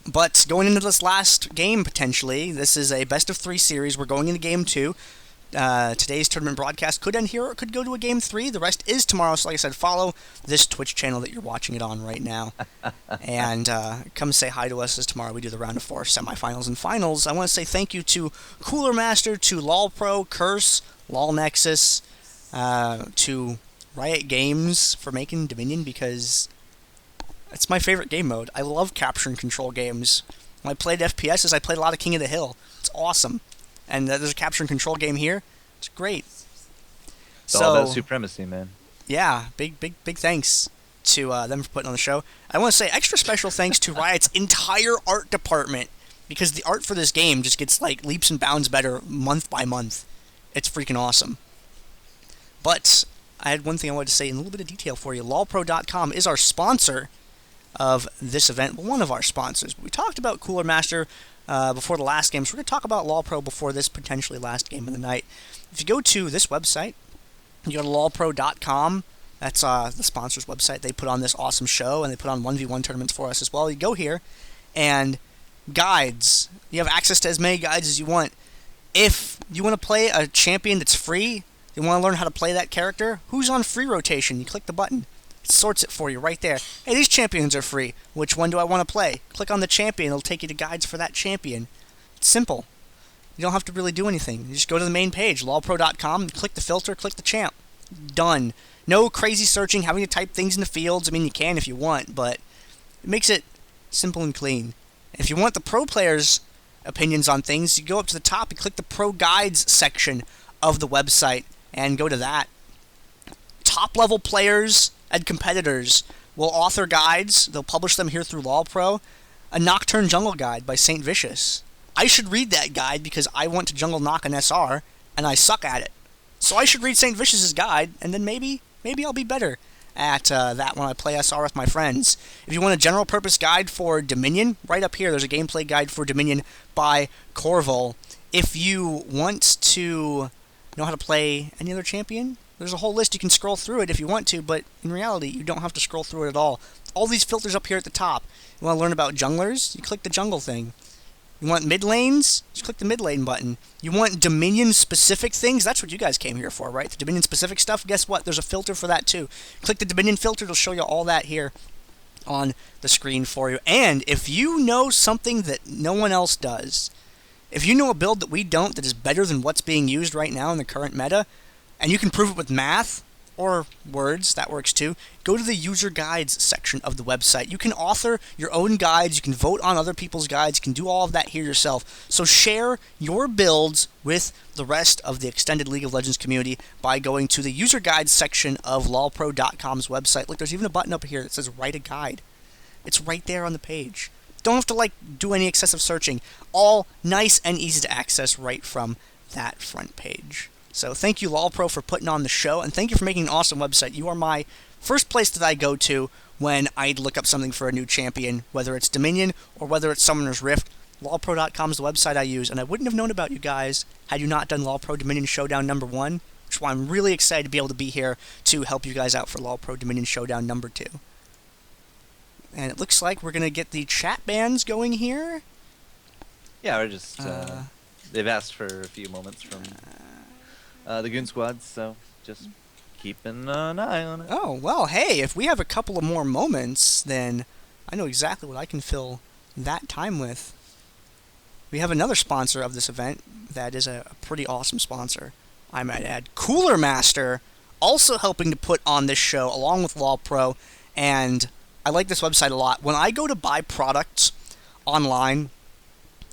But going into this last game, potentially, this is a best-of-3 series. We're going into Game 2. Today's tournament broadcast could end here or it could go to a Game 3. The rest is tomorrow, so like I said, follow this Twitch channel that you're watching it on right now. And come say hi to us, as tomorrow we do the round of 4 semifinals and finals. I want to say thank you to Cooler Master, to LoLPro, Curse, LoLNexus, to Riot Games for making Dominion, because it's my favorite game mode. I love capture and control games. When I played FPSs, I played a lot of King of the Hill. It's awesome. And there's a capture and control game here. It's great. It's all about supremacy, man. Yeah, big thanks to them for putting on the show. I want to say extra special thanks to Riot's entire art department, because the art for this game just gets like leaps and bounds better month by month. It's freaking awesome. But I had one thing I wanted to say in a little bit of detail for you. LoLPro.com is our sponsor of this event, one of our sponsors. We talked about Cooler Master before the last game, so we're going to talk about LoLPro before this potentially last game of the night. If you go to this website, you go to LoLPro.com. That's the sponsor's website. They put on this awesome show, and they put on 1v1 tournaments for us as well. You go here, and guides. You have access to as many guides as you want. If you want to play a champion that's free, you want to learn how to play that character, who's on free rotation, you click the button. It sorts it for you right there. Hey, these champions are free. Which one do I want to play? Click on the champion. It'll take you to guides for that champion. It's simple. You don't have to really do anything. You just go to the main page, lolpro.com, click the filter, click the champ. Done. No crazy searching, having to type things in the fields. I mean, you can if you want, but it makes it simple and clean. If you want the pro players' opinions on things, you go up to the top and click the pro guides section of the website and go to that. Top level players and competitors will author guides. They'll publish them here through LoLPro. A Nocturne Jungle Guide by Saint Vicious. I should read that guide because I want to jungle knock an SR, and I suck at it. So I should read Saint Vicious's guide, and then maybe I'll be better at that when I play SR with my friends. If you want a general purpose guide for Dominion, right up here there's a gameplay guide for Dominion by Corval. If you want to know how to play any other champion, there's a whole list. You can scroll through it if you want to, but in reality, you don't have to scroll through it at all. All these filters up here at the top. You want to learn about junglers? You click the jungle thing. You want mid lanes? Just click the mid lane button. You want Dominion-specific things? That's what you guys came here for, right? The Dominion-specific stuff? Guess what? There's a filter for that, too. Click the Dominion filter. It'll show you all that here on the screen for you. And if you know something that no one else does, if you know a build that we don't that is better than what's being used right now in the current meta, and you can prove it with math or words, that works too, go to the user guides section of the website. You can author your own guides, you can vote on other people's guides, you can do all of that here yourself. So share your builds with the rest of the extended League of Legends community by going to the user guides section of lolpro.com's website. Look, there's even a button up here that says write a guide. It's right there on the page. Don't have to do any excessive searching. All nice and easy to access right from that front page. So thank you, LoLPro, for putting on the show, and thank you for making an awesome website. You are my first place that I go to when I look up something for a new champion, whether it's Dominion or whether it's Summoner's Rift. LoLPro.com is the website I use, and I wouldn't have known about you guys had you not done LoLPro Dominion Showdown number 1, which is why I'm really excited to be able to be here to help you guys out for LoLPro Dominion Showdown number 2. And it looks like we're going to get the chat bans going here. Yeah, we're just... they've asked for a few moments from... the Goon squad, so just keeping an eye on it. Oh, well, hey, if we have a couple of more moments, then I know exactly what I can fill that time with. We have another sponsor of this event that is a pretty awesome sponsor, I might add. Cooler Master, also helping to put on this show, along with LoLPro, and I like this website a lot. When I go to buy products online,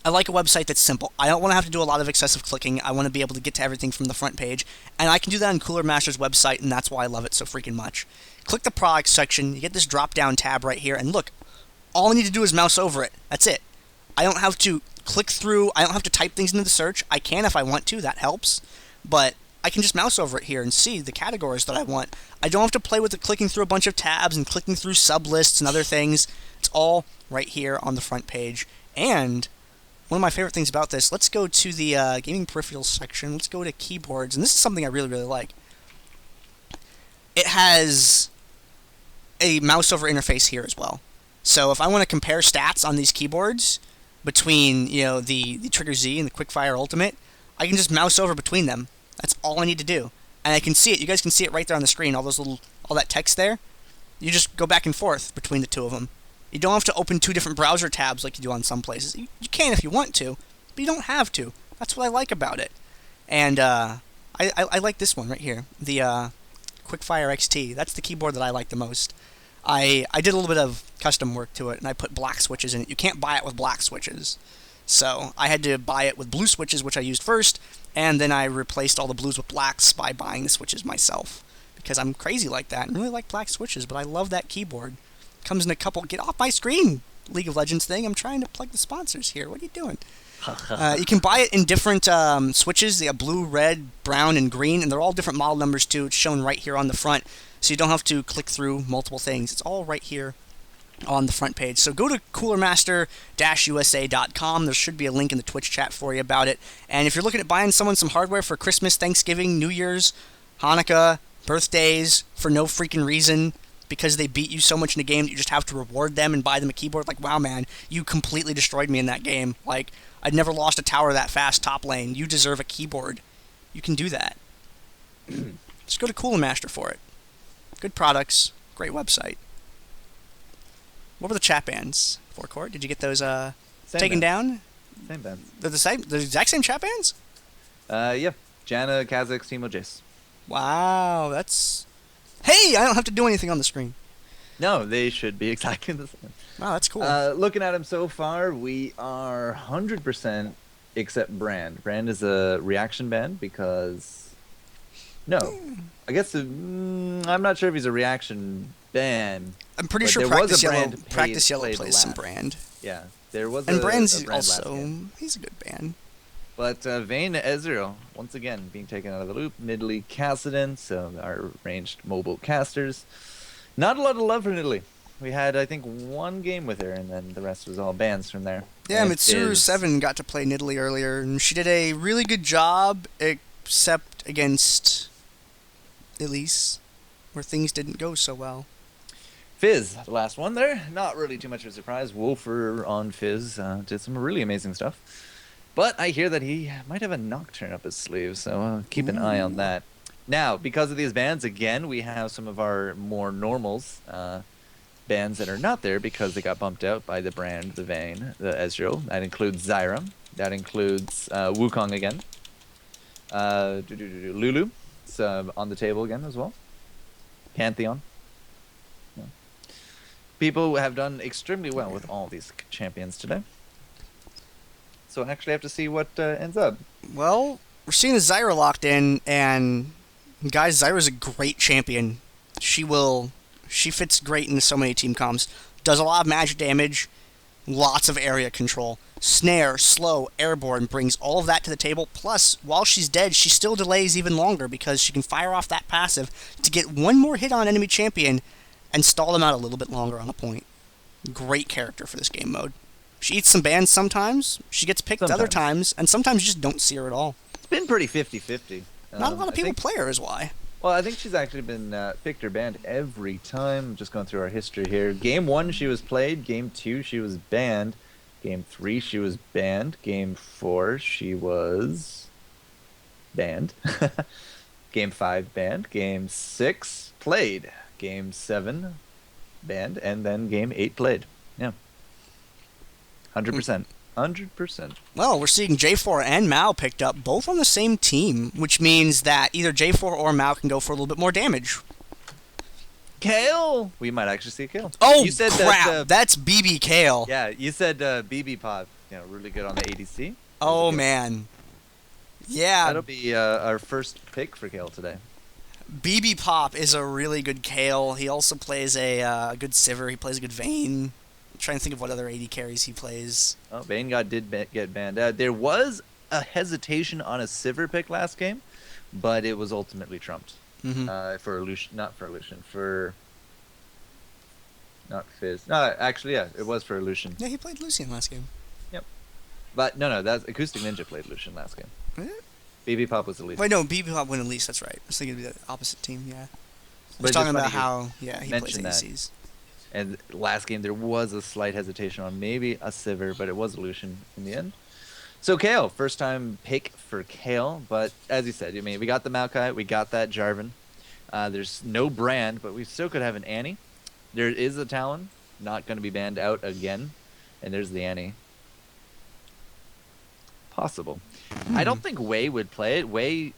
I like a website that's simple. I don't want to have to do a lot of excessive clicking. I want to be able to get to everything from the front page. And I can do that on Cooler Master's website, and that's why I love it so freaking much. Click the products section, you get this drop-down tab right here, and look, all I need to do is mouse over it. That's it. I don't have to click through, I don't have to type things into the search. I can if I want to, that helps. But I can just mouse over it here and see the categories that I want. I don't have to play with it clicking through a bunch of tabs and clicking through sublists and other things. It's all right here on the front page. And one of my favorite things about this, let's go to the gaming peripherals section. Let's go to keyboards, and this is something I really, really like. It has a mouse over interface here as well. So if I want to compare stats on these keyboards between, the Trigger Z and the Quickfire Ultimate, I can just mouse over between them. That's all I need to do. And I can see it. You guys can see it right there on the screen, all that text there. You just go back and forth between the two of them. You don't have to open 2 different browser tabs like you do on some places. You can if you want to, but you don't have to. That's what I like about it. And I like this one right here, the Quickfire XT. That's the keyboard that I like the most. I did a little bit of custom work to it, and I put black switches in it. You can't buy it with black switches. So I had to buy it with blue switches, which I used first, and then I replaced all the blues with blacks by buying the switches myself. Because I'm crazy like that, and really like black switches, but I love that keyboard. Comes in a couple... Get off my screen, League of Legends thing. I'm trying to plug the sponsors here. What are you doing? You can buy it in different switches. They have blue, red, brown, and green, and they're all different model numbers too. It's shown right here on the front, so you don't have to click through multiple things. It's all right here on the front page. So go to coolermaster-usa.com. There should be a link in the Twitch chat for you about it. And if you're looking at buying someone some hardware for Christmas, Thanksgiving, New Year's, Hanukkah, birthdays, for no freaking reason, because they beat you so much in a game that you just have to reward them and buy them a keyboard, like, wow, man, you completely destroyed me in that game. Like, I'd never lost a tower that fast top lane. You deserve a keyboard. You can do that. Just go to Cooler Master for it. Good products. Great website. What were the chat bans, FourCourt? Did you get those taken down? Same bands. They're the exact same chat bans? Yeah. Jana, Kazakh, Timo, Jace. Wow, that's... Hey, I don't have to do anything on the screen. No, they should be exactly the same. Wow, that's cool. Looking at them so far, we are 100% except Brand. Brand is a reaction band because... No. I guess I'm not sure if he's a reaction band. I'm pretty sure Practice Yellow plays some Brand. Yeah, there was and a Brand's Brand also... He's a good band. But Vayne Ezreal, once again, being taken out of the loop. Nidalee Kassadin, so our ranged mobile casters. Not a lot of love for Nidalee. We had, I think, 1 game with her, and then the rest was all bans from there. Yeah, Mitsuru7 got to play Nidalee earlier, and she did a really good job, except against Elise, where things didn't go so well. Fizz, the last one there. Not really too much of a surprise. Wolfer on Fizz did some really amazing stuff. But I hear that he might have a Nocturne up his sleeve, so keep an eye on that. Now, because of these bans, again, we have some of our more normals bans that are not there because they got bumped out by the Brand, the Vayne, the Ezreal. That includes Zyra. That includes Wukong again. Lulu. It's on the table again as well. Pantheon. Yeah. People have done extremely well with all these champions today. So I actually have to see what ends up. Well, we're seeing the Zyra locked in, and guys, Zyra's a great champion. She fits great into so many team comps. Does a lot of magic damage, lots of area control. Snare, slow, airborne, brings all of that to the table. Plus, while she's dead, she still delays even longer because she can fire off that passive to get 1 more hit on enemy champion and stall them out a little bit longer on a point. Great character for this game mode. She eats some bans sometimes, she gets picked other times, and sometimes you just don't see her at all. It's been pretty 50-50. Not a lot of people play her is why. Well, I think she's actually been picked or banned every time. Just going through our history here. Game 1 she was played, Game 2 she was banned, Game 3 she was banned, Game 4 she was banned, Game 5 banned, Game 6 played, Game 7 banned, and then Game 8 played. Yeah. 100%. 100%. Well, we're seeing J4 and Mao picked up, both on the same team, which means that either J4 or Mao can go for a little bit more damage. Kale! We might actually see Kale. Oh, you said crap! That's BB Kale. Yeah, you said BB Pop. You know, really good on the ADC. Oh, man. Yeah. That'll be our first pick for Kale today. BB Pop is a really good Kale. He also plays a good Sivir. He plays a good Vayne. I'm trying to think of what other AD carries he plays. Oh, Vayne did get banned. There was a hesitation on a Sivir pick last game, but it was ultimately trumped. For Lucian, not for Lucian, not Fizz. No, actually, yeah, it was for Lucian. Yeah, he played Lucian last game. Yep. But no, that's Acoustic Ninja played Lucian last game. BB Pop was Elise. Wait, no, BB Pop went Elise. That's right. I was thinking it'd be the opposite team. Yeah. I was talking about how he plays ADCs. And last game there was a slight hesitation on maybe a Sivir, but it was a Lucian in the end. So Kale, first time pick for Kale, but as you said, I mean, we got the Maokai, we got that Jarvan. There's no brand, but we still could have an Annie. There is a Talon, not going to be banned out again. And there's the Annie. Possible. I don't think Wei would play it. Wei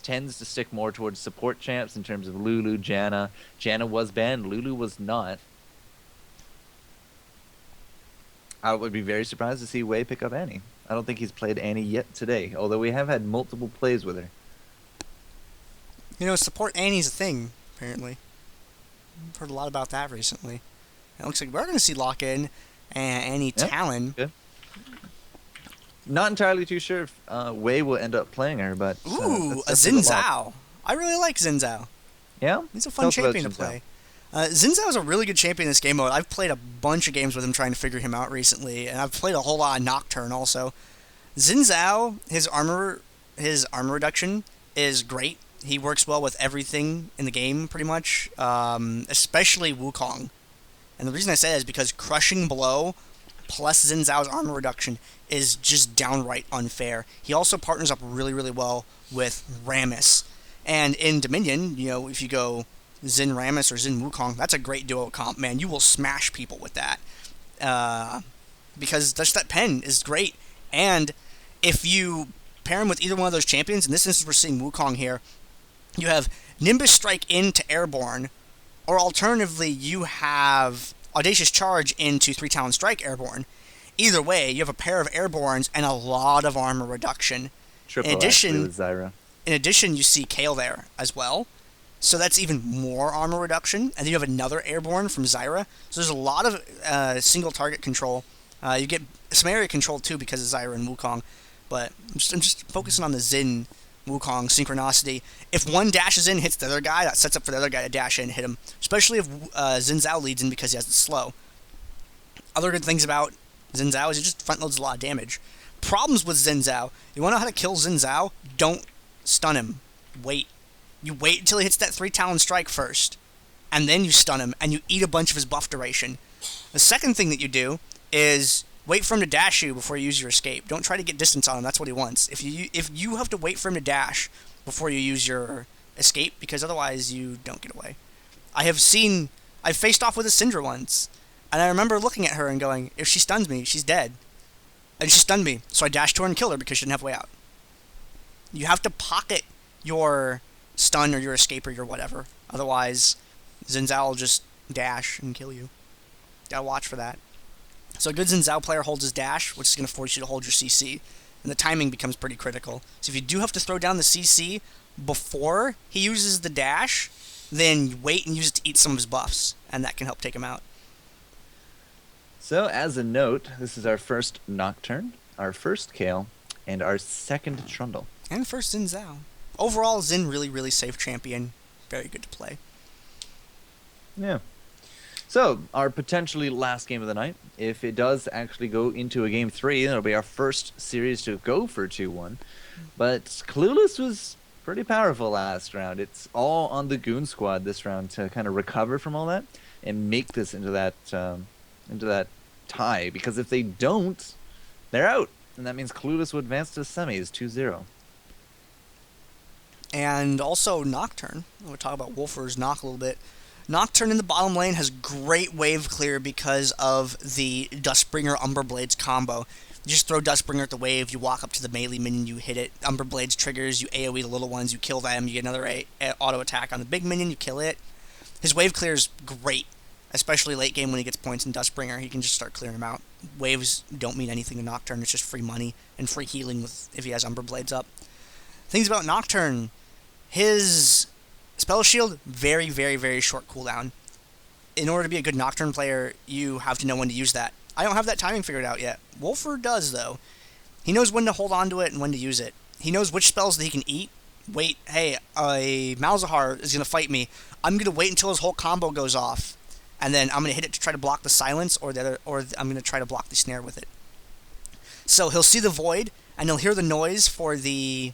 tends to stick more towards support champs in terms of Lulu, Janna. Janna was banned, Lulu was not. I would be very surprised to see Wei pick up Annie. I don't think he's played Annie yet today, although we have had multiple plays with her. You know, support Annie's a thing, apparently. I've heard a lot about that recently. It looks like we're going to see lock-in and Annie Talon. Good. Not entirely too sure if Wei will end up playing her, but... Ooh, a Xin Zhao. I really like Xin Zhao. Yeah? He's a fun champion to play. Xin Zhao is a really good champion in this game mode. I've played a bunch of games with him trying to figure him out recently, and I've played a whole lot of Nocturne also. Xin Zhao, his armor reduction is great. He works well with everything in the game, pretty much, especially Wukong. And the reason I say that is because Crushing Blow plus Xin Zhao's armor reduction is just downright unfair. He also partners up really, really well with Rammus. And in Dominion, you know, if you go Xin Rammus or Xin Wukong, that's a great duo comp, man. You will smash people with that. Because just that pen is great. And if you pair him with either one of those champions, in this instance we're seeing Wukong here, you have Nimbus Strike into Airborne, or alternatively you have Audacious Charge into 3 Talon Strike Airborne. Either way, you have a pair of Airbornes and a lot of armor reduction. Triple actually with Zyra. In addition, you see Kale there as well. So that's even more armor reduction. And then you have another Airborne from Zyra. So there's a lot of single target control. You get some area control too because of Zyra and Wukong. But I'm just focusing on the Xin Wukong synchronicity. If one dashes in, hits the other guy, that sets up for the other guy to dash in and hit him. Especially if Xin Zhao leads in because he has it slow. Other good things about Xin Zhao is he just front loads a lot of damage. Problems with Xin Zhao. You want to know how to kill Xin Zhao? Don't stun him. Wait. You wait until he hits that 3 Talon Strike first. And then you stun him, and you eat a bunch of his buff duration. The second thing that you do is wait for him to dash you before you use your escape. Don't try to get distance on him. That's what he wants. If you have to wait for him to dash before you use your escape, because otherwise you don't get away. I've faced off with a Syndra once, and I remember looking at her and going, if she stuns me, she's dead. And she stunned me, so I dashed to her and killed her because she didn't have a way out. You have to pocket your stun or your escape or your whatever. Otherwise, Xin Zhao will just dash and kill you. Gotta watch for that. So a good Xin Zhao player holds his dash, which is going to force you to hold your CC. And the timing becomes pretty critical. So if you do have to throw down the CC before he uses the dash, then wait and use it to eat some of his buffs. And that can help take him out. So as a note, this is our first Nocturne, our first Kale, and our second Trundle. And first Xin Zhao. Overall, Xin really, really safe champion. Very good to play. Yeah. So, our potentially last game of the night, if it does actually go into a game 3, it'll be our first series to go for 2-1. But Clueless was pretty powerful last round. It's all on the Goon squad this round to kind of recover from all that and make this into that tie. Because if they don't, they're out. And that means Clueless will advance to semis 2-0. And also Nocturne. We'll talk about Wolfer's Nock a little bit. Nocturne in the bottom lane has great wave clear because of the Dustbringer Umber Blades combo. You just throw Dustbringer at the wave, you walk up to the melee minion, you hit it. Umber Blades triggers, you AoE the little ones, you kill them, you get another auto attack on the big minion, you kill it. His wave clear is great, especially late game when he gets points in Dustbringer. He can just start clearing them out. Waves don't mean anything to Nocturne, it's just free money and free healing if he has Umber Blades up. Things about Nocturne, his Spell Shield, very, very, very short cooldown. In order to be a good Nocturne player, you have to know when to use that. I don't have that timing figured out yet. Wolfer does, though. He knows when to hold on to it and when to use it. He knows which spells that he can eat. Wait, hey, a Malzahar is going to fight me. I'm going to wait until his whole combo goes off, and then I'm going to hit it to try to block the silence, or I'm going to try to block the snare with it. So he'll see the void, and he'll hear the noise for the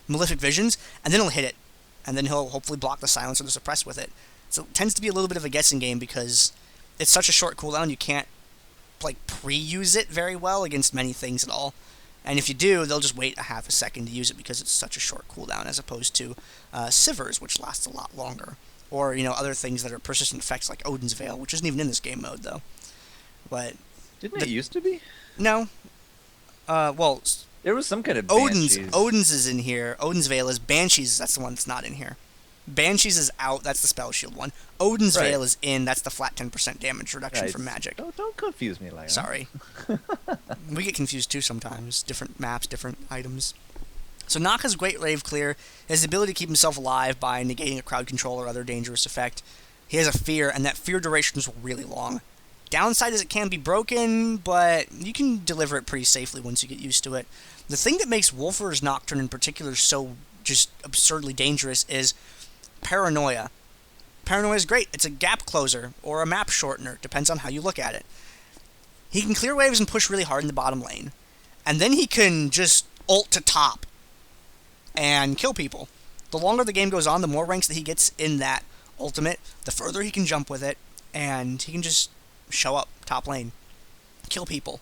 Malefic Visions, and then he'll hit it. And then he'll hopefully block the silence or the suppress with it. So it tends to be a little bit of a guessing game because it's such a short cooldown, you can't like pre-use it very well against many things at all. And if you do, they'll just wait a half a second to use it because it's such a short cooldown, as opposed to Sivers, which lasts a lot longer. Or, other things that are persistent effects like Odin's Veil, which isn't even in this game mode, though. But Didn't it used to be? No. Well, there was some kind of Banshees. Odin's is in here. Odin's Veil is. Banshees, that's the one that's not in here. Banshees is out, that's the Spell Shield one. Odin's Veil is in, that's the flat 10% damage reduction from magic. Don't confuse me like that. Sorry. We get confused too sometimes. Different maps, different items. So Nock has great wave clear. He has the ability to keep himself alive by negating a crowd control or other dangerous effect. He has a fear, and that fear duration is really long. Downside is it can be broken, but you can deliver it pretty safely once you get used to it. The thing that makes Wolfer's Nocturne in particular so just absurdly dangerous is Paranoia. Paranoia is great. It's a gap closer or a map shortener. Depends on how you look at it. He can clear waves and push really hard in the bottom lane. And then he can just ult to top and kill people. The longer the game goes on, the more ranks that he gets in that ultimate, the further he can jump with it, and he can just show up top lane, kill people,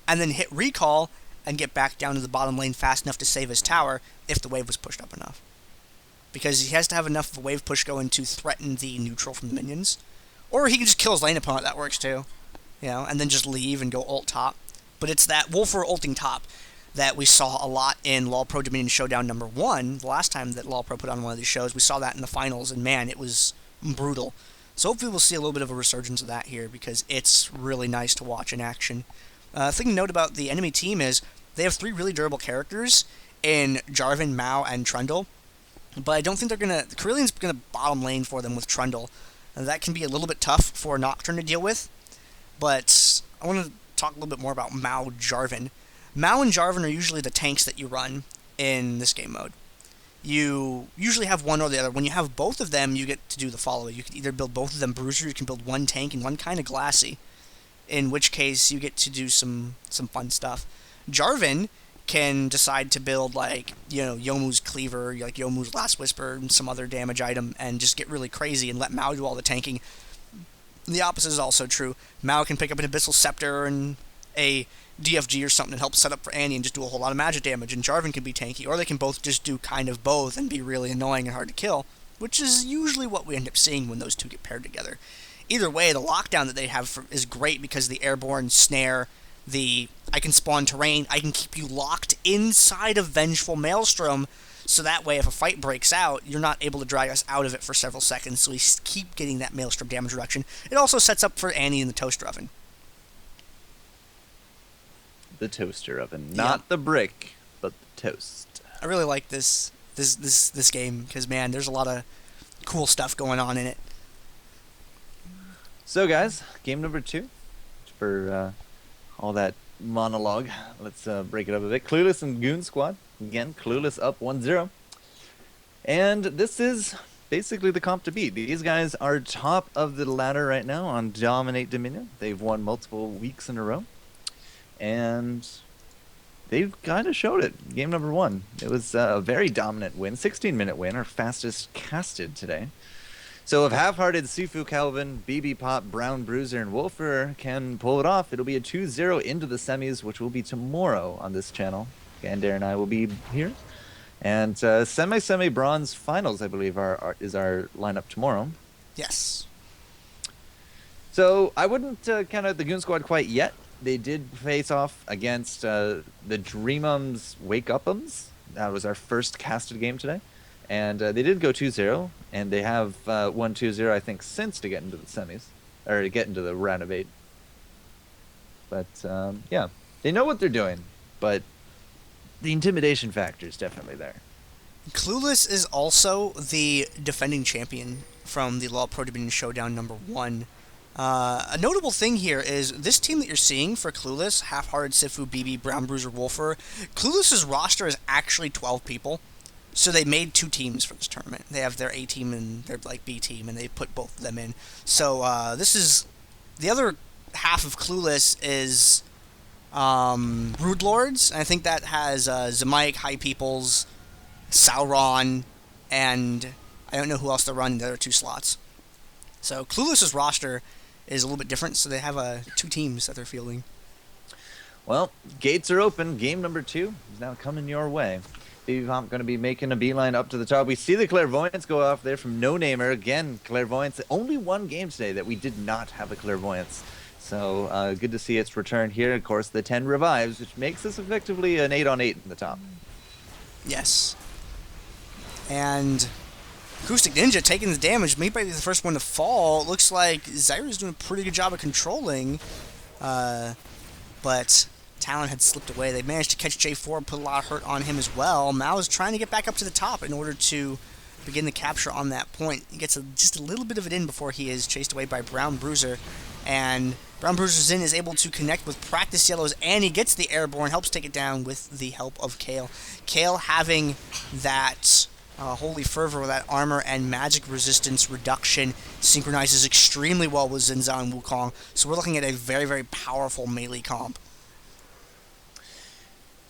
and then hit recall and get back down to the bottom lane fast enough to save his tower if the wave was pushed up enough. Because he has to have enough of a wave push going to threaten the neutral from the minions. Or he can just kill his lane opponent, that works too. And then just leave and go ult top. But it's that Wolfer ulting top that we saw a lot in LoLPro Dominion Showdown number 1. The last time that LoLPro put on one of these shows, we saw that in the finals, and man, it was brutal. So hopefully we'll see a little bit of a resurgence of that here, because it's really nice to watch in action. Thing to note about the enemy team is they have 3 really durable characters in Jarvan, Mao, and Trundle. But I don't think they're going to... Corellian's going to bottom lane for them with Trundle. That can be a little bit tough for Nocturne to deal with. But I want to talk a little bit more about Mao, Jarvan. Mao and Jarvan are usually the tanks that you run in this game mode. You usually have one or the other. When you have both of them, you get to do the following. You can either build both of them Bruiser, you can build one tank and one kind of Glassy. In which case, you get to do some fun stuff. Jarvan can decide to build, like, Youmuu's Cleaver, like Youmuu's Last Whisper, and some other damage item, and just get really crazy and let Mao do all the tanking. The opposite is also true. Mao can pick up an Abyssal Scepter and a DFG or something and help set up for Annie and just do a whole lot of magic damage, and Jarvan can be tanky, or they can both just do kind of both and be really annoying and hard to kill, which is usually what we end up seeing when those two get paired together. Either way, the lockdown that they have is great because the airborne snare, I can spawn terrain, I can keep you locked inside of Vengeful Maelstrom, so that way if a fight breaks out, you're not able to drag us out of it for several seconds, so we keep getting that Maelstrom damage reduction. It also sets up for Annie in the Toaster Oven. The Toaster Oven. Not the brick, but the toast. I really like this game, because, man, there's a lot of cool stuff going on in it. So, guys, game number 2 for all that monologue. Let's break it up a bit. Clueless and Goon squad. Again, Clueless up 1-0. And this is basically the comp to beat. These guys are top of the ladder right now on Dominate Dominion. They've won multiple weeks in a row. And they've kind of showed it. Game number 1. It was a very dominant win. 16-minute win, our fastest casted today. So if Half-Hearted, Sifu Calvin, BB Pop, Brown Bruiser, and Wolfer can pull it off, it'll be a 2-0 into the semis, which will be tomorrow on this channel. Gandair and I will be here. And semi bronze finals, I believe, is our lineup tomorrow. Yes. So I wouldn't count out the Goon Squad quite yet. They did face off against the Dreamums Wake Upums. That was our first casted game today. And they did go 2-0, and they have won 2-0, I think, since to get into the semis, or to get into the round of 8. But, yeah, they know what they're doing, but the intimidation factor is definitely there. Clueless is also the defending champion from the LoLPro Dominion Showdown number 1. A notable thing here is this team that you're seeing for Clueless, Half-Hearted, Sifu, BB, Brown Bruiser, Wolfer, Clueless's roster is actually 12 people. So they made 2 teams for this tournament. They have their A team and their B team, and they put both of them in. So this is the other half of Clueless is Rude Lords, and I think that has Zemaik, High Peoples, Sauron, and I don't know who else they're running the other 2 slots. So Clueless's roster is a little bit different, so they have two teams that they're fielding. Well, gates are open. Game number 2 is now coming your way. Bebop going to be making a beeline up to the top. We see the Clairvoyance go off there from No Namer. Again, Clairvoyance, only one game today that we did not have a Clairvoyance. So good to see its return here. Of course, the 10 revives, which makes this effectively an 8-on-8 in the top. Yes. And Acoustic Ninja taking the damage, may be the first one to fall. It looks like Zyra's doing a pretty good job of controlling, but Talon had slipped away. They managed to catch J4, put a lot of hurt on him as well. Mao is trying to get back up to the top in order to begin the capture on that point. He gets just a little bit of it in before he is chased away by Brown Bruiser, and Brown Bruiser's in is able to connect with Practice Yellows, and he gets the airborne, helps take it down with the help of Kale. Kale having that Holy Fervor with that armor and magic resistance reduction synchronizes extremely well with Zinza and Wukong, so we're looking at a very, very powerful melee comp.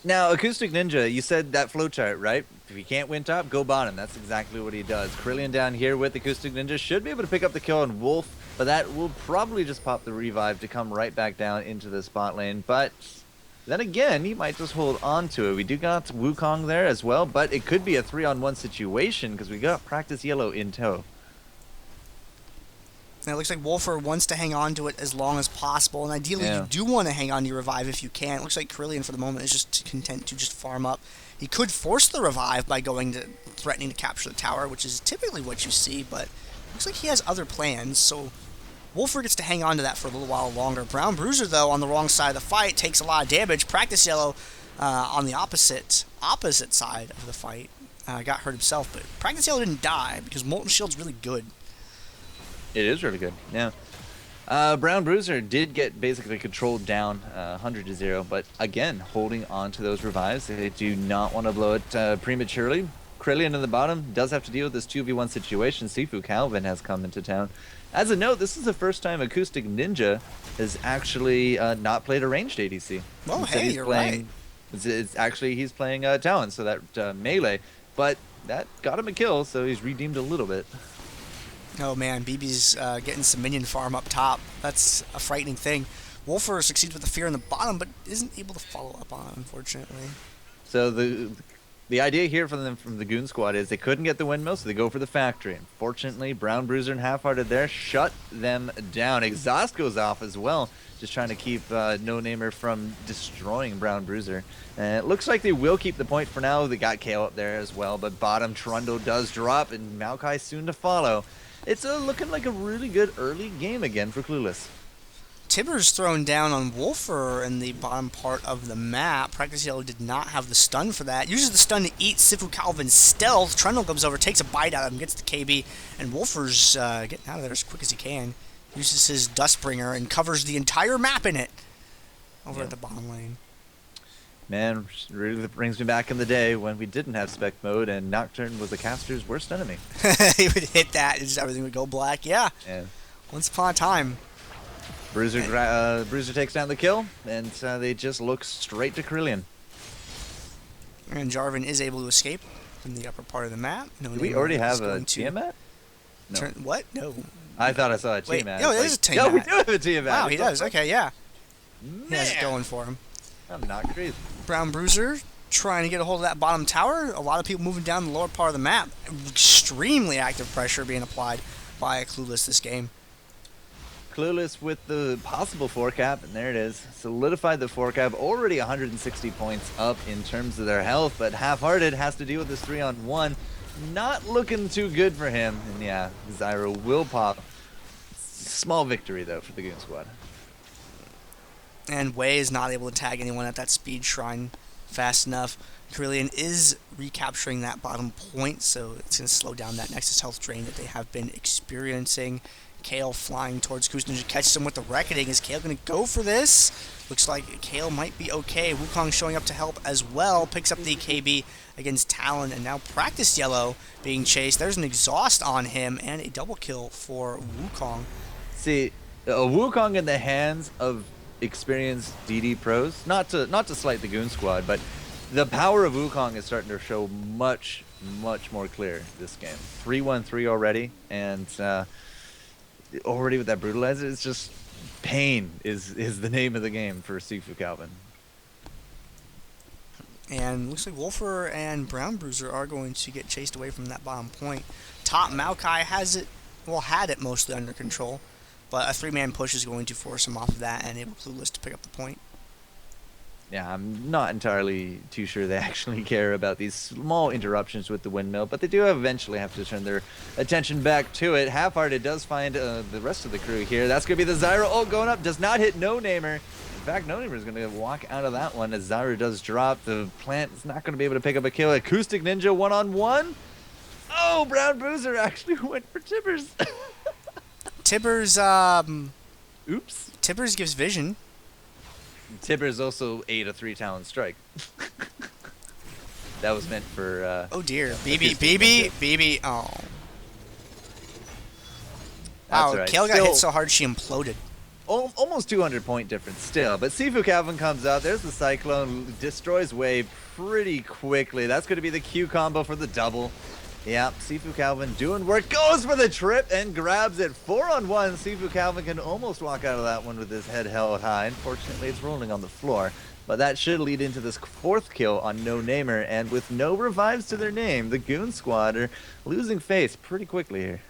Now, Acoustic Ninja, you said that flowchart, right? If you can't win top, go bottom. That's exactly what he does. Krillian down here with Acoustic Ninja should be able to pick up the kill on Wolf, but that will probably just pop the revive to come right back down into the spot lane. But then again, he might just hold on to it. We do got Wukong there as well, but it could be a 3-on-1 situation because we got Practice Yellow in tow. And it looks like Wolfer wants to hang on to it as long as possible, and ideally you do want to hang on to your revive if you can. It looks like Krillian for the moment is just content to just farm up. He could force the revive by threatening to capture the tower, which is typically what you see, but looks like he has other plans, so Wolfer gets to hang on to that for a little while longer. Brown Bruiser, though, on the wrong side of the fight, takes a lot of damage. Practice Yellow on the opposite side of the fight got hurt himself, but Practice Yellow didn't die because Molten Shield's really good. It is really good, yeah. Brown Bruiser did get basically controlled down 100-0, but again, holding on to those revives. They do not want to blow it prematurely. Krillian in the bottom does have to deal with this 2v1 situation. Sifu Calvin has come into town. As a note, this is the first time Acoustic Ninja has actually not played a ranged ADC. Oh, hey, you're right. It's actually, he's playing Talon, so that melee, but that got him a kill, so he's redeemed a little bit. Oh man, BB's getting some minion farm up top. That's a frightening thing. Wolfer succeeds with the fear in the bottom, but isn't able to follow up on it, unfortunately. So the idea here from the Goon squad is they couldn't get the windmill, so they go for the factory. Unfortunately, Brown Bruiser and Half-Hearted there shut them down. Exhaust goes off as well, just trying to keep No Namer from destroying Brown Bruiser. And it looks like they will keep the point for now. They got Kale up there as well, but bottom Trundle does drop, and Maokai soon to follow. It's looking like a really good early game again for Clueless. Tibber's thrown down on Wolfer in the bottom part of the map. Practice Yellow did not have the stun for that. Uses the stun to eat Sifu Calvin's stealth. Trundle comes over, takes a bite out of him, gets the KB, and Wolfer's getting out of there as quick as he can. Uses his Dustbringer and covers the entire map in it over at the bottom lane. Man, really brings me back in the day when we didn't have spec mode and Nocturne was the caster's worst enemy. He would hit that and just everything would go black. Yeah. Once upon a time. Bruiser takes down the kill, and they just look straight to Krillian. And Jarvan is able to escape from the upper part of the map. Do we already have a Tiamat? No. What? No. I thought I saw a Tiamat. No, it is a Tiamat. No, we do have a Tiamat. Wow, he does. Okay, yeah. Man. He has it going for him. I'm not crazy. Brown Bruiser trying to get a hold of that bottom tower. A lot of people moving down the lower part of the map. Extremely active pressure being applied by Clueless this game. Clueless with the possible 4-cap, and there it is. Solidified the 4-cap, already 160 points up in terms of their health, but Half-Hearted has to deal with this 3-on-1. Not looking too good for him, and yeah, Zyra will pop. Small victory, though, for the Goon squad. And Wei is not able to tag anyone at that speed shrine fast enough. Krillian is recapturing that bottom point, so it's going to slow down that Nexus health drain that they have been experiencing. Kale flying towards Goose Ninja, catches him with the Reckoning. Is Kale going to go for this? Looks like Kale might be okay. Wukong showing up to help as well. Picks up the KB against Talon, and now Practice Yellow being chased. There's an exhaust on him, and a double kill for Wukong. See, Wukong in the hands of experienced DD pros, not to slight the Goon squad, but the power of Wukong is starting to show much more clear this game. 3-1-3 already, and already with that brutalizer, it's just pain is the name of the game for Sifu Calvin. And looks like Wolfer and Brown Bruiser are going to get chased away from that bottom point. Top Maokai has it, well, had it mostly under control, but a 3-man push is going to force him off of that and enable Clueless to pick up the point. Yeah, I'm not entirely too sure they actually care about these small interruptions with the windmill, but they do eventually have to turn their attention back to it. Half-Hearted does find the rest of the crew here. That's going to be the Zyro ult going up. Does not hit No Namer. In fact, No Namer is going to walk out of that one as Zyro does drop. The plant is not going to be able to pick up a kill. Acoustic Ninja one-on-one. Oh, Brown Bruiser actually went for Tibbers. Tibbers, Oops. Tibbers gives vision. Tibbers also ate a 3-talon strike. That was meant for... oh dear. yeah, BB. Oh. Wow, right. Kale got hit so hard she imploded. Almost 200 point difference still, but Sifu Calvin comes out. There's the Cyclone, destroys Wave pretty quickly. That's going to be the Q combo for the double. Yeah, Sifu Calvin doing work, goes for the trip and grabs it. 4-on-1. Sifu Calvin can almost walk out of that one with his head held high. Unfortunately, it's rolling on the floor, but that should lead into this 4th kill on No Namer, and with no revives to their name, the Goon squad are losing face pretty quickly here.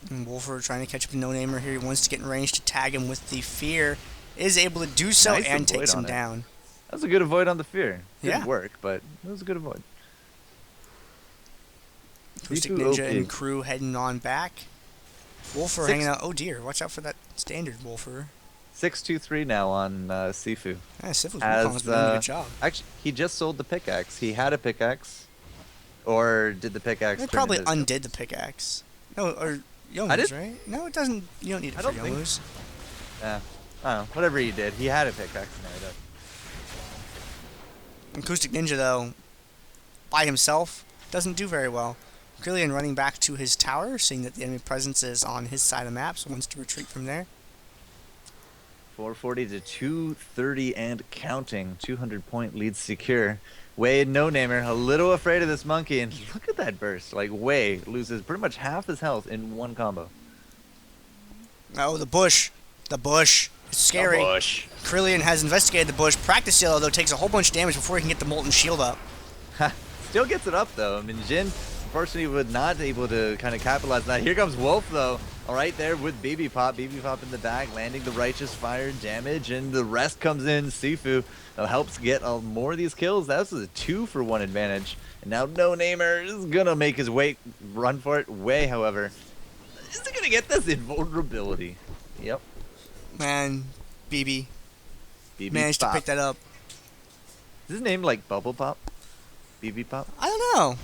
And Wolfer trying to catch up to No Namer here. He wants to get in range to tag him with the fear. Is able to do so Nice and avoid takes him on it. down. That was a good avoid on the fear. Didn't Yeah. work, but it was a good avoid. Acoustic Sifu Ninja OP. and crew heading on back. Wolfer hanging out. Oh dear, watch out for that standard Wolfer. 6-2-3 now on Sifu. Yeah, Sifu's As, doing a good job. Actually, he just sold the pickaxe. He had a pickaxe. Or did the pickaxe They turn probably into- undid the pickaxe. No, or I Yomu's, did- right? No, it doesn't. You don't need it I for don't think- Yomu's. Yeah. I don't know. Whatever he did. He had a pickaxe. No, he does. Acoustic Ninja, though, by himself, doesn't do very well. Grillian running back to his tower, seeing that the enemy presence is on his side of the map, so wants to retreat from there. 440 to 230 and counting. 200 point lead secure. Wade, No Namer, a little afraid of this monkey, and look at that burst. Like, Wade loses pretty much half his health in one combo. Oh, the bush. The bush. It's scary. Bush. Krillian has investigated the bush. Practice Yellow, though, takes a whole bunch of damage before he can get the Molten Shield up. Still gets it up, though. I mean, Jin, unfortunately, was not able to kind of capitalize on that. Here comes Wolf, though. All right, there with BB Pop. BB Pop in the back, landing the Righteous Fire damage, and the rest comes in. Sifu helps get more of these kills. That was a 2-for-1 advantage. And now No Namer is going to make his way, run for it. Way, however, is he going to get this invulnerability? Yep. Man, BB BB managed Pop. to pick that up. Is his name like Bubble Pop? BB Pop? I don't know.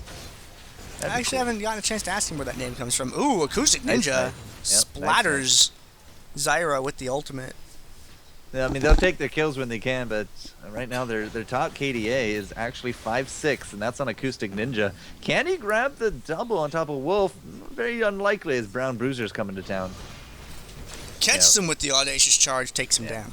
That'd I be actually cool. haven't gotten a chance to ask him where that name comes from. Ooh, Acoustic Nice Ninja try. Yep, nice splatters Zyra with the ultimate. Yeah, I mean, they'll take their kills when they can, but right now their top KDA is actually 5-6, and that's on Acoustic Ninja. Can he grab the double on top of Wolf? Very unlikely as Brown Bruiser's coming to town. Catches him with the audacious charge, takes him Yeah. down.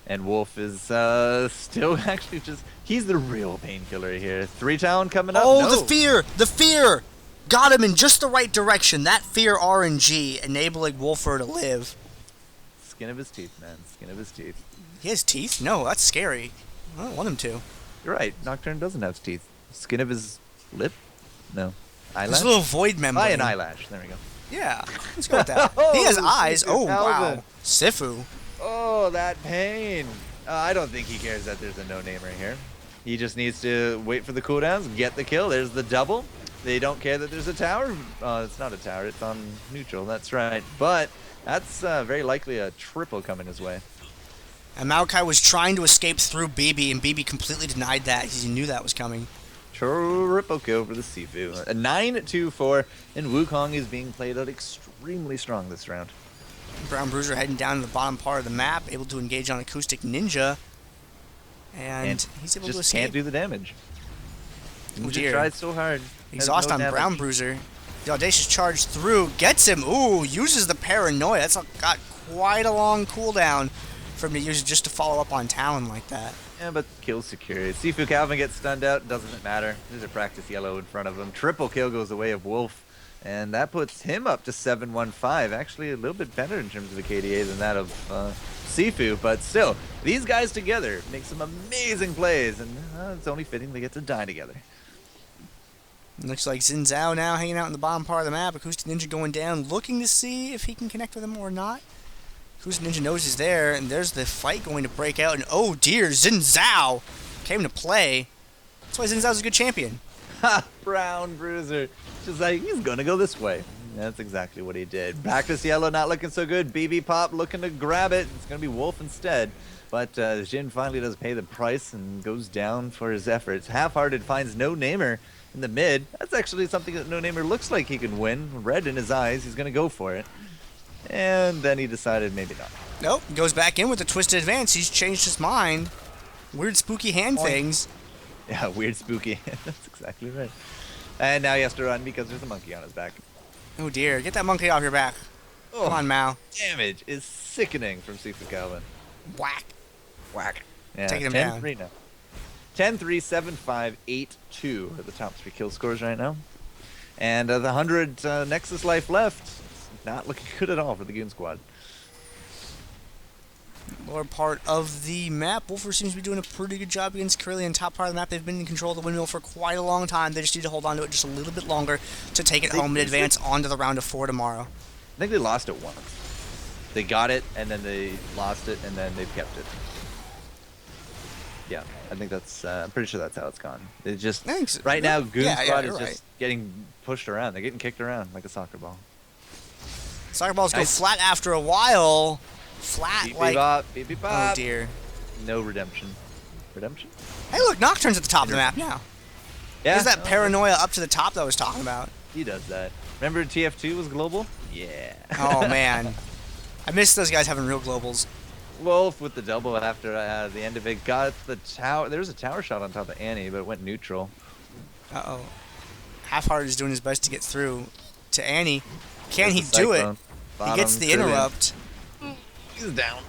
And Wolf is still actually just... He's the real painkiller here. 3-town coming up? Oh, No. the fear! The fear! Got him in just the right direction. That fear RNG enabling Wolfer to live. Skin of his teeth, man. Skin of his teeth. He has teeth? No, that's scary. I don't want him to. You're right. Nocturne doesn't have teeth. Skin of his lip? No. Eyelash? His little void membrane. Eye and eyelash. There we go. Yeah, let's go with that. Oh, He has eyes. Sifu Oh, wow. Calvin. Sifu. Oh, that pain. I don't think he cares that there's a no-namer here. He just needs to wait for the cooldowns, get the kill. There's the double. They don't care that there's a tower. It's not a tower. It's on neutral. That's right. But that's very likely a triple coming his way. And Maokai was trying to escape through BB, and BB completely denied that. He knew that was coming. Triple kill for the Sifu. A 9-2-4, and Wukong is being played out extremely strong this round. Brown Bruiser heading down to the bottom part of the map, able to engage on Acoustic Ninja. And he's able to Just escape. can't do the damage. Oh, Ninja dear. tried so hard. Exhaust Has on no Brown damage. Bruiser. The audacious charge through. Gets him. Ooh, uses the paranoia. That's got quite a long cooldown for him to use it just to follow up on Talon like that. Yeah, but kill secured. Sifu Calvin gets stunned out. Doesn't matter. There's a practice yellow in front of him. Triple kill goes the way of Wolf. And that puts him up to 715. Actually, a little bit better in terms of a KDA than that of Sifu. But still, these guys together make some amazing plays. And it's only fitting they get to die together. Looks like Xin Zhao now hanging out in the bottom part of the map. Acoustic Ninja going down, looking to see if he can connect with him or not. Acoustic Ninja knows he's there, and there's the fight going to break out. And oh dear, Xin Zhao came to play. That's why Xin Zhao's a good champion. Ha! Brown Bruiser. Just like, he's gonna go this way. That's exactly what he did. Practice Yellow not looking so good. BB Pop looking to grab it. It's gonna be Wolf instead. But Jin finally does pay the price and goes down for his efforts. Half-Hearted finds No Namer in the mid. That's actually something that No Namer looks like he can win. Red in his eyes. He's gonna go for it. And then he decided maybe not. Nope, goes back in with the twisted advance. He's changed his mind. Weird spooky hand things. Yeah, weird spooky. That's exactly right. And now he has to run because there's a monkey on his back. Oh dear, get that monkey off your back. Oh, Come on, Mao. Damage is sickening from Sifu Calvin. Whack. Whack. Yeah, Taking him down. 10-3 now. 10-3, 7-5, 8-2 are the top 3 kill scores right now. And the 100 Nexus life left, not looking good at all for the Goon squad. Lower part of the map, Wolfer seems to be doing a pretty good job against Carillion. Top part of the map, they've been in control of the windmill for quite a long time. They just need to hold on to it just a little bit longer to take it home and advance onto the round of 4 tomorrow. I think they lost it once. They got it, and then they lost it, and then they've kept it. Yeah, I think that's, I'm pretty sure that's how it's gone. It's just, right now, Goon squad is just getting pushed around. They're getting kicked around like a soccer ball. Soccer balls go flat after a while. Flat, beep, like... bop, beep, beep, bop. Oh, dear. No redemption. Redemption? Hey, look, Nocturne's at the top of the map now. Yeah. There's that paranoia up to the top that I was talking about. He does that. Remember TF2 was global? Yeah. Oh, man. I miss those guys having real globals. Wolf with the double after the end of it got the tower. There was a tower shot on top of Annie, but it went neutral. Uh-oh. Half-Hearted is doing his best to get through to Annie. Can he do it? He gets the interrupt. He's down.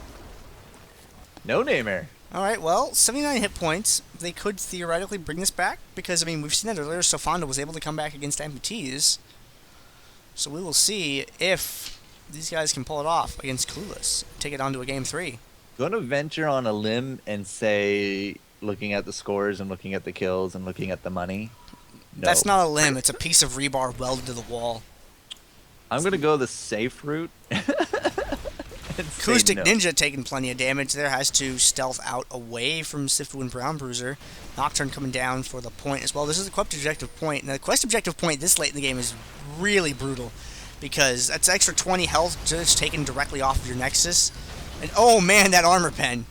No Namer. All right, well, 79 hit points. They could theoretically bring this back because, I mean, we've seen that earlier. Sofando was able to come back against amputees. So we will see if these guys can pull it off against Clueless. Take it on to a game 3. Going to venture on a limb and say, looking at the scores and looking at the kills and looking at the money. No. That's not a limb. It's a piece of rebar welded to the wall. I'm going to go the safe route. Acoustic Ninja taking plenty of damage there, has to stealth out away from Sifu and Brown Bruiser. Nocturne coming down for the point as well. This is the quest objective point. Now, the quest objective point this late in the game is really brutal because that's extra 20 health just taken directly off of your Nexus. And oh man, that armor pen.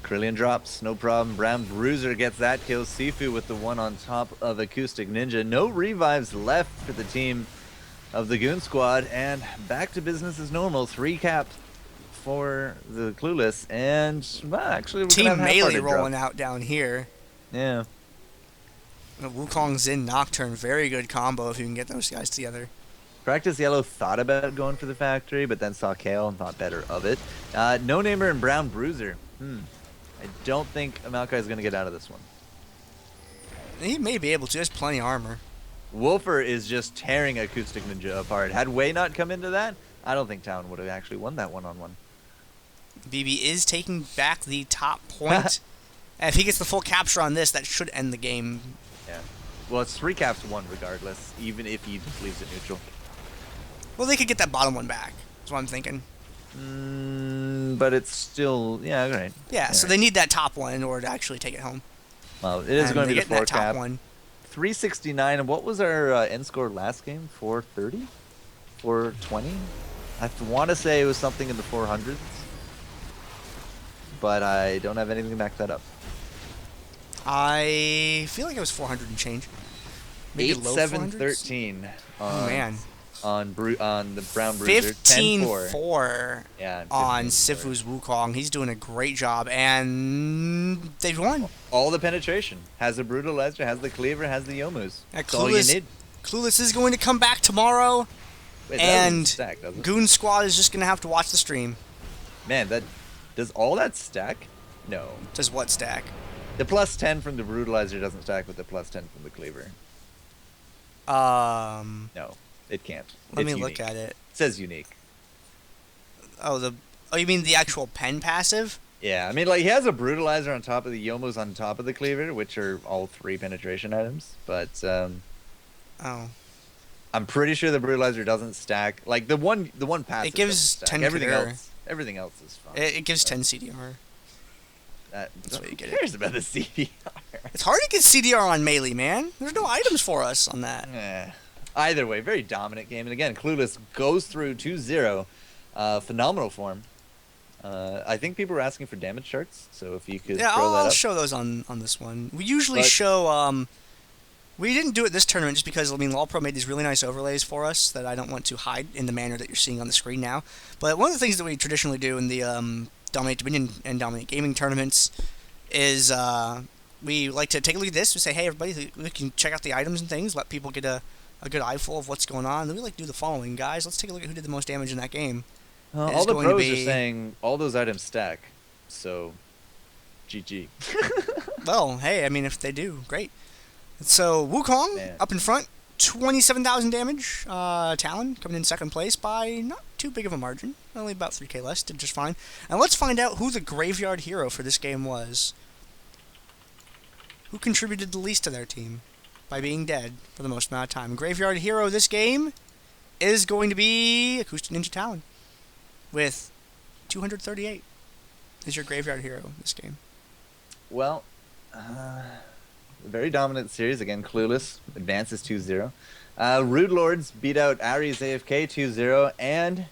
Carillion drops, no problem. Brown Bruiser gets that kill. Sifu with the one on top of Acoustic Ninja. No revives left for the team of the Goon squad, and back to business as normal. 3 caps for the Clueless, and well, actually we're Team Melee rolling out down here. Yeah. The Wukong Xin Nocturne, very good combo if you can get those guys together. Practice Yellow thought about going for the factory, but then saw Kale and thought better of it. No Namer and Brown Bruiser. I don't think Amalkai is going to get out of this one. He may be able to. There's plenty of armor. Wolfer is just tearing Acoustic Ninja apart. Had Wei not come into that, I don't think Town would have actually won that one-on-one. BB is taking back the top point. And if he gets the full capture on this, that should end the game. Yeah. Well, it's 3 caps to 1 regardless, even if he just leaves it neutral. Well, they could get that bottom one back. That's what I'm thinking. But it's still... Yeah, right. Yeah, so they need that top one in order to actually take it home. Well, it is going to be the 4 cap. One. 369, and what was our end score last game? 430? 420? I want to say it was something in the 400s, but I don't have anything to back that up. I feel like it was 400 and change. Maybe 8-7-13. Oh man. On the Brown Bruiser. 15-4 yeah, on Sifu's Wukong. He's doing a great job, and they've won. All the penetration. Has the Brutalizer, has the Cleaver, has the Yomus. That's all you need. Clueless is going to come back tomorrow, and stack, Goon Squad is just going to have to watch the stream. Man, does all that stack? No. Does what stack? The +10 from the Brutalizer doesn't stack with the +10 from the Cleaver. No, it can't. Let It's me unique. look at it. It says unique. Oh, you mean the actual pen passive? Yeah, I mean, like, he has a brutalizer on top of the Yomos on top of the cleaver, which are all 3 penetration items. But Oh, I'm pretty sure the brutalizer doesn't stack. Like the one passive it gives doesn't stack. 10 Everything clear. everything else is fine. It gives 10 CDR. That's what you get Who cares about the CDR? It's hard to get CDR on melee, man. There's no items for us on that. Either way, very dominant game. And again, Clueless goes through 2-0. Phenomenal form. I think people were asking for damage charts, so if you could Yeah, throw that I'll up. show those on this one. We usually show. We didn't do it this tournament just because, I mean, LoLPro made these really nice overlays for us that I don't want to hide in the manner that you're seeing on the screen now. But one of the things that we traditionally do in the Dominate Dominion and Dominate Gaming tournaments is we like to take a look at this and say, hey, everybody, we can check out the items and things, let people get a good eyeful of what's going on. And then we like to do the following, guys. Let's take a look at who did the most damage in that game. All the pros are saying all those items stack, so GG. Well, hey, I mean, if they do, great. So Wukong up in front, 27,000 damage. Talon coming in second place by not too big of a margin, only about 3k less, did just fine. And let's find out who the graveyard hero for this game was. Who contributed the least to their team by being dead for the most amount of time? Graveyard hero this game is going to be Acoustic Ninja Talon with 238. Is your graveyard hero this game? Well, very dominant series. Again, Clueless advances 2-0. Rude Lords beat out Aries AFK 2-0. And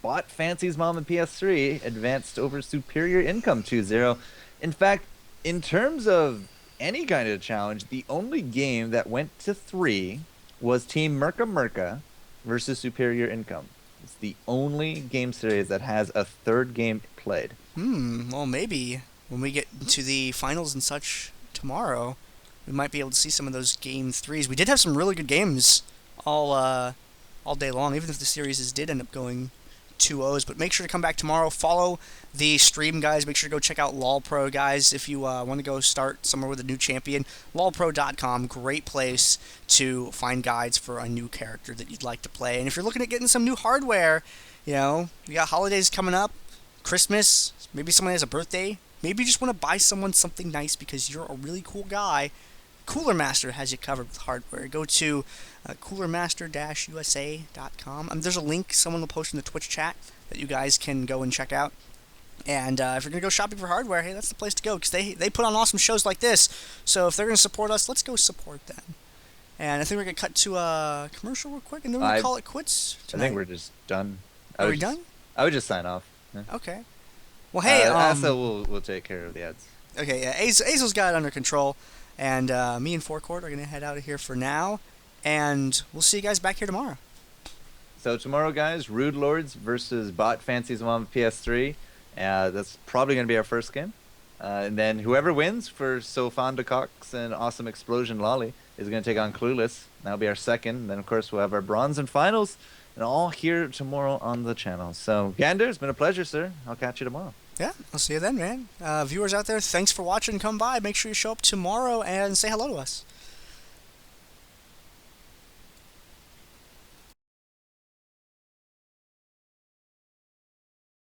Bot Fancy's Mom and PS3 advanced over Superior Income 2-0. In fact, in terms of any kind of challenge, the only game that went to 3 was Team Merca Merca versus Superior Income. It's the only game series that has a 3rd game played. Well, maybe when we get to the finals and such tomorrow, we might be able to see some of those game 3s. We did have some really good games all day long, even if the series did end up going 2-0s. But make sure to come back tomorrow. Follow the stream, guys. Make sure to go check out LoLPro, guys, if you want to go start somewhere with a new champion. LoLPro.com, great place to find guides for a new character that you'd like to play. And if you're looking at getting some new hardware, you know, we got holidays coming up, Christmas, maybe someone has a birthday, maybe you just want to buy someone something nice because you're a really cool guy. Cooler Master has you covered with hardware. Go to coolermaster-usa.com. There's a link someone will post in the Twitch chat that you guys can go and check out. And if you're going to go shopping for hardware, hey, that's the place to go because they put on awesome shows like this. So if they're going to support us, let's go support them. And I think we're going to cut to a commercial real quick, and then we're going to call it quits tonight. I think we're just done. Are we done? I would just sign off. Yeah. Okay. Well, hey, Asa will take care of the ads. Okay, yeah, Azel's got it under control. And me and FourCourt are going to head out of here for now. And we'll see you guys back here tomorrow. So tomorrow, guys, Rude Lords versus Bot Fancy's Mom PS3. That's probably going to be our first game. And then whoever wins for Sofonda Cox and Awesome Explosion Lolly is going to take on Clueless. That'll be our second. And then, of course, we'll have our bronze and finals. And all here tomorrow on the channel. So, Gandair, it's been a pleasure, sir. I'll catch you tomorrow. Yeah, I'll see you then, man. Viewers out there, thanks for watching. Come by. Make sure you show up tomorrow and say hello to us.